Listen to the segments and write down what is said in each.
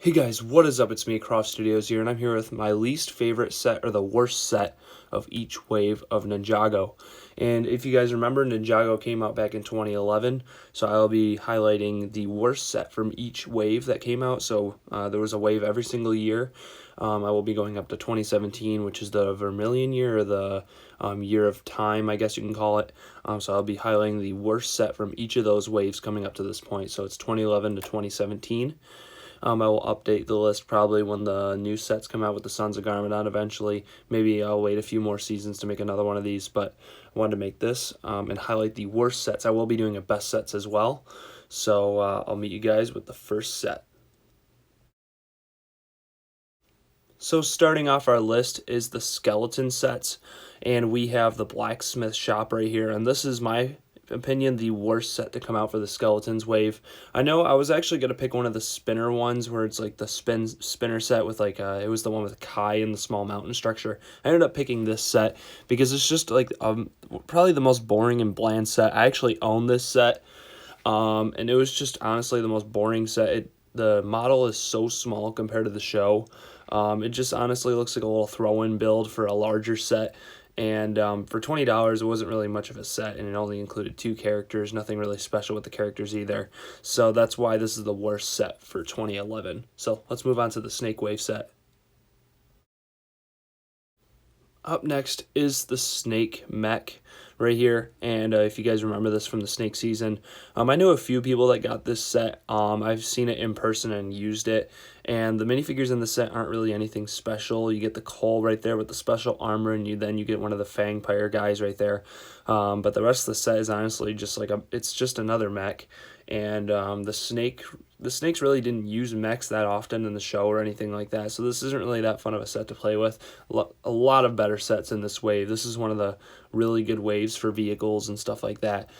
Hey guys, what is up? It's me, Croft Studios here, and I'm here with my least favorite set, or the worst set, of each wave of Ninjago. And if you guys remember, Ninjago came out back in 2011, so I'll be highlighting the worst set from each wave that came out. So there was a wave every single year. I will be going up to 2017, which is the Vermilion year, or the year of time, I guess you can call it. So I'll be highlighting the worst set from each of those waves coming up to this point. So it's 2011 to 2017. I will update the list probably when the new sets come out with the Sons of Garmadon eventually. Maybe I'll wait a few more seasons to make another one of these, but I wanted to make this and highlight the worst sets. I will be doing a best sets as well, so I'll meet you guys with the first set. So starting off our list is the skeleton sets, and we have the blacksmith shop right here, and this is my opinion the worst set to come out for the skeletons wave. I know I was actually going to pick one of the spinner ones where it's like the spinner set with like it was the one with Kai and the small mountain structure. I ended up picking this set because it's just like probably the most boring and bland set. I actually own this set, and it was just honestly the most boring set. The model is so small compared to the show. It just honestly looks like a little throw-in build for a larger set. And for $20, it wasn't really much of a set, and it only included 2 characters, nothing really special with the characters either. So that's why this is the worst set for 2011. So let's move on to the Snake Wave set. Up next is the Snake Mech right here, and if you guys remember this from the Snake season, I know a few people that got this set. I've seen it in person and used it, and the minifigures in the set aren't really anything special. You get the Cole right there with the special armor, and you get one of the Fangpire guys right there, but the rest of the set is honestly just like it's just another mech. And the snakes really didn't use mechs that often in the show or anything like that, so this isn't really that fun of a set to play with. A lot of better sets in this wave. This is one of the really good waves for vehicles and stuff like that,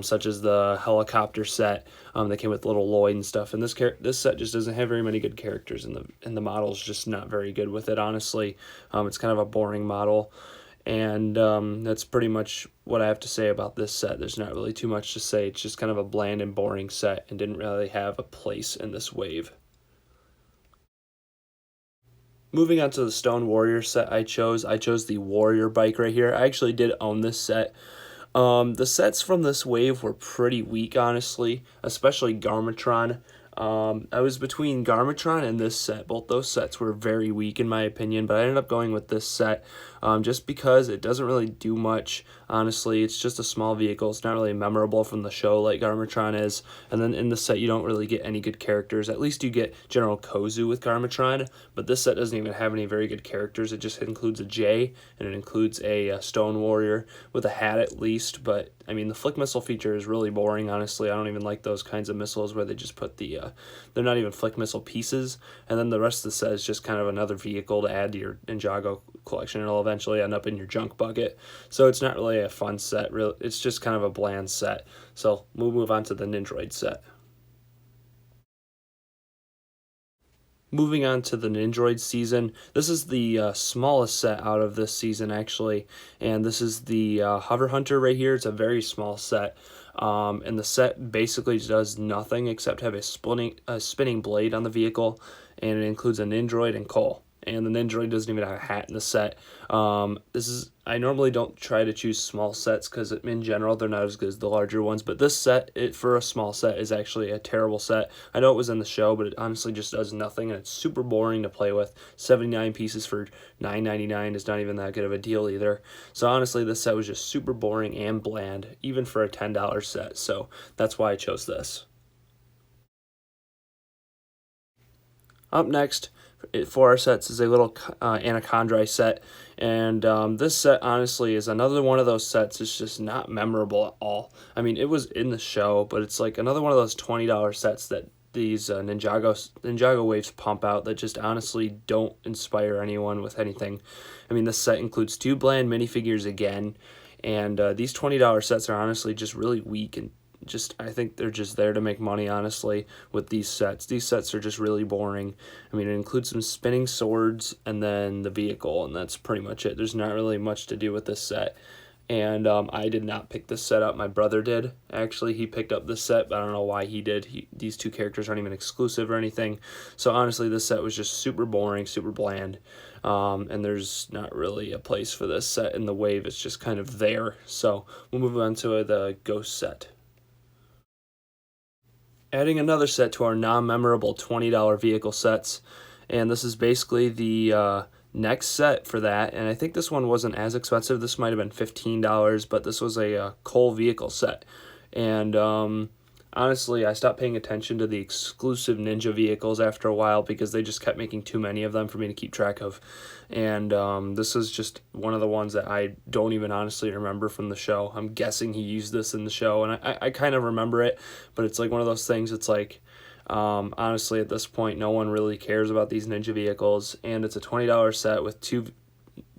such as the helicopter set that came with little Lloyd and stuff. And this set just doesn't have very many good characters, and the model's just not very good with it, honestly. It's kind of a boring model. And that's pretty much what I have to say about this set. There's not really too much to say. It's just kind of a bland and boring set and didn't really have a place in this wave. Moving on to the Stone Warrior set I chose the Warrior bike right here. I actually did own this set. The sets from this wave were pretty weak, honestly, especially Garmatron. I was between Garmatron and this set. Both those sets were very weak in my opinion, but I ended up going with this set just because it doesn't really do much. Honestly, it's just a small vehicle. It's not really memorable from the show like Garmatron is. And then in the set, you don't really get any good characters. At least you get General Kozu with Garmatron, but this set doesn't even have any very good characters. It just includes a J, and it includes a Stone Warrior with a hat at least. But I mean, the flick missile feature is really boring, honestly. I don't even like those kinds of missiles where they just put they're not even flick missile pieces. And then the rest of the set is just kind of another vehicle to add to your Ninjago collection. It'll eventually end up in your junk bucket. So it's not really a fun set. It's just kind of a bland set. So we'll move on to the Nindroid set. Moving on to the Nindroid season, this is the smallest set out of this season actually, and this is the Hover Hunter right here. It's a very small set, and the set basically does nothing except have a spinning blade on the vehicle, and it includes a Nindroid and Cole. And the Nindroid doesn't even have a hat in the set. I normally don't try to choose small sets because in general they're not as good as the larger ones, but this set, for a small set, is actually a terrible set. I know it was in the show, but it honestly just does nothing, and it's super boring to play with. 79 pieces for $9.99 is not even that good of a deal either. So honestly, this set was just super boring and bland, even for a $10 set, so that's why I chose this. Up next for our sets is a little Anaconda set, and this set honestly is another one of those sets. It's just not memorable at all. It was in the show, but it's like another one of those $20 sets that these Ninjago waves pump out that just honestly don't inspire anyone with anything. This set includes 2 bland minifigures again, and these $20 sets are honestly just really weak, and I think they're just there to make money, honestly, with these sets. These sets are just really boring. It includes some spinning swords and then the vehicle, and that's pretty much it. There's not really much to do with this set. And I did not pick this set up. My brother did. Actually, he picked up this set, but I don't know why he did. These two characters aren't even exclusive or anything. So honestly, this set was just super boring, super bland. And there's not really a place for this set in the wave. It's just kind of there. So we'll move on to the Ghost set. Adding another set to our non-memorable $20 vehicle sets. And this is basically the next set for that. And I think this one wasn't as expensive. This might have been $15, but this was a coal vehicle set. And honestly, I stopped paying attention to the exclusive Ninja vehicles after a while because they just kept making too many of them for me to keep track of. And this is just one of the ones that I don't even honestly remember from the show. I'm guessing he used this in the show, and I kind of remember it, but it's like one of those things, it's like, honestly, at this point, no one really cares about these Ninja vehicles, and it's a $20 set with two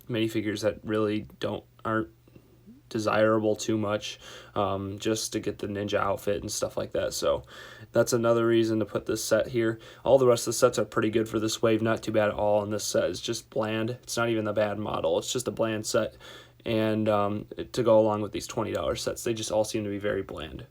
minifigures that really aren't desirable too much, just to get the Ninja outfit and stuff like that. So that's another reason to put this set here. All the rest of the sets are pretty good for this wave, not too bad at all, and this set is just bland. It's not even a bad model, it's just a bland set. And to go along with these $20 sets, they just all seem to be very bland.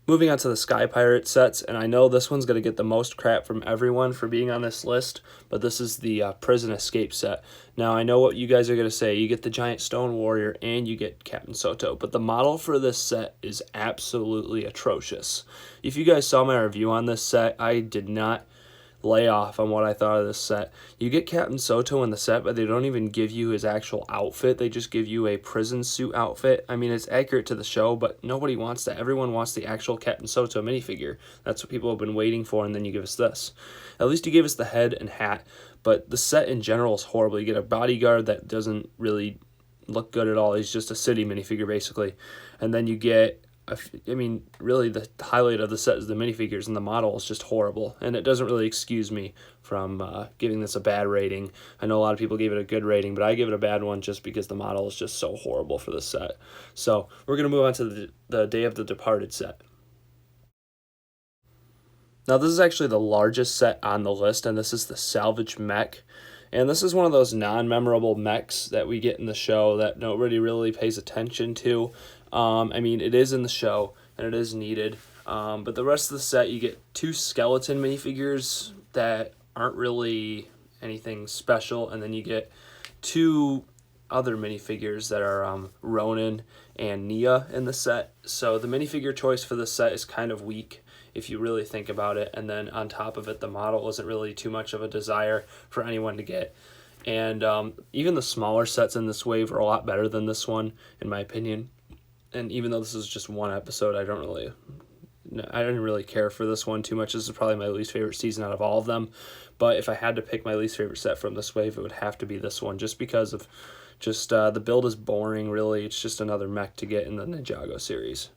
Moving on to the Sky Pirate sets, and I know this one's going to get the most crap from everyone for being on this list, but this is the Prison Escape set. Now, I know what you guys are going to say. You get the Giant Stone Warrior and you get Captain Soto, but the model for this set is absolutely atrocious. If you guys saw my review on this set, I did not lay off on what I thought of this set. You get Captain Soto in the set, but they don't even give you his actual outfit. They just give you a prison suit outfit. I mean, it's accurate to the show, but nobody wants that. Everyone wants the actual Captain Soto minifigure. That's what people have been waiting for, and then you give us this. At least you gave us the head and hat, but the set in general is horrible. You get a bodyguard that doesn't really look good at all. He's just a city minifigure, basically. And then you get, I mean, really the highlight of the set is the minifigures, and the model is just horrible. And it doesn't really excuse me from giving this a bad rating. I know a lot of people gave it a good rating, but I give it a bad one just because the model is just so horrible for this set. So we're going to move on to the Day of the Departed set. Now this is actually the largest set on the list, and this is the Salvaged Mech. And this is one of those non-memorable mechs that we get in the show that nobody really pays attention to. I mean, it is in the show, and it is needed. But the rest of the set, you get two skeleton minifigures that aren't really anything special, and then you get two other minifigures that are Ronin and Nia in the set. So the minifigure choice for the set is kind of weak if you really think about it. And then on top of it, the model isn't really too much of a desire for anyone to get. And even the smaller sets in this wave are a lot better than this one, in my opinion. And even though this is just one episode, I didn't really care for this one too much. This is probably my least favorite season out of all of them. But if I had to pick my least favorite set from this wave, it would have to be this one, just because of the build is boring, really. It's just another mech to get in the Ninjago series.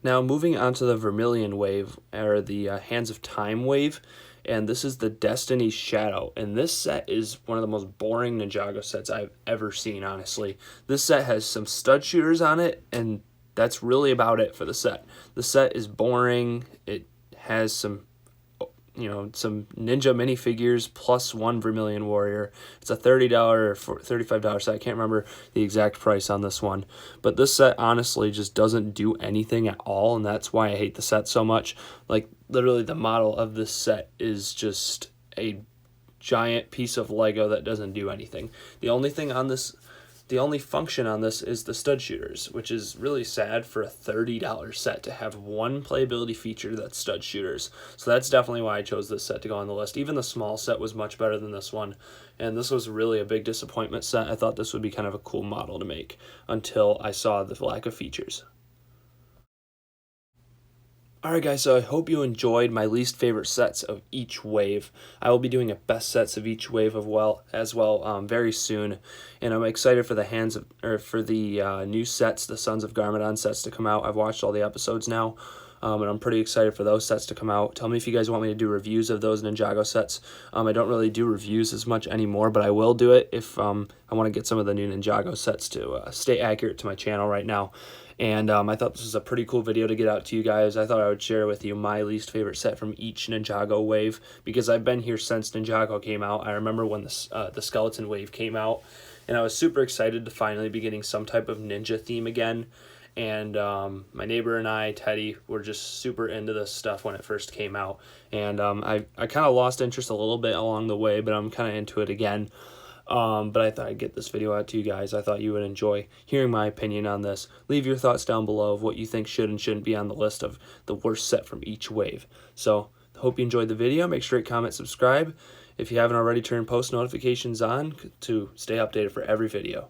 Now, moving on to the Vermilion wave, or the Hands of Time wave, and this is the Destiny's Shadow. And this set is one of the most boring Ninjago sets I've ever seen, honestly. This set has some stud shooters on it, and that's really about it for the set. The set is boring. It has some ninja minifigures plus one Vermilion Warrior. It's a $30 or $35 set. I can't remember the exact price on this one. But this set honestly just doesn't do anything at all, and that's why I hate the set so much. Like, literally the model of this set is just a giant piece of Lego that doesn't do anything. The only function on this is the stud shooters, which is really sad for a $30 set to have one playability feature that's stud shooters. So that's definitely why I chose this set to go on the list. Even the small set was much better than this one, and this was really a big disappointment set. I thought this would be kind of a cool model to make until I saw the lack of features. Alright guys, so I hope you enjoyed my least favorite sets of each wave. I will be doing a best sets of each wave as well very soon, and I'm excited for the new sets, the Sons of Garmadon sets to come out. I've watched all the episodes now. and I'm pretty excited for those sets to come out. Tell me if you guys want me to do reviews of those Ninjago sets. I don't really do reviews as much anymore, but I will do it if I want to get some of the new Ninjago sets to stay accurate to my channel right now. And I thought this was a pretty cool video to get out to you guys. I thought I would share with you my least favorite set from each Ninjago wave, because I've been here since Ninjago came out. I remember when the skeleton wave came out, and I was super excited to finally be getting some type of ninja theme again. And my neighbor and I, Teddy, were just super into this stuff when it first came out. And I kind of lost interest a little bit along the way, but I'm kind of into it again. But I thought I'd get this video out to you guys. I thought you would enjoy hearing my opinion on this. Leave your thoughts down below of what you think should and shouldn't be on the list of the worst set from each wave. So, hope you enjoyed the video. Make sure to comment, subscribe. If you haven't already, turn post notifications on to stay updated for every video.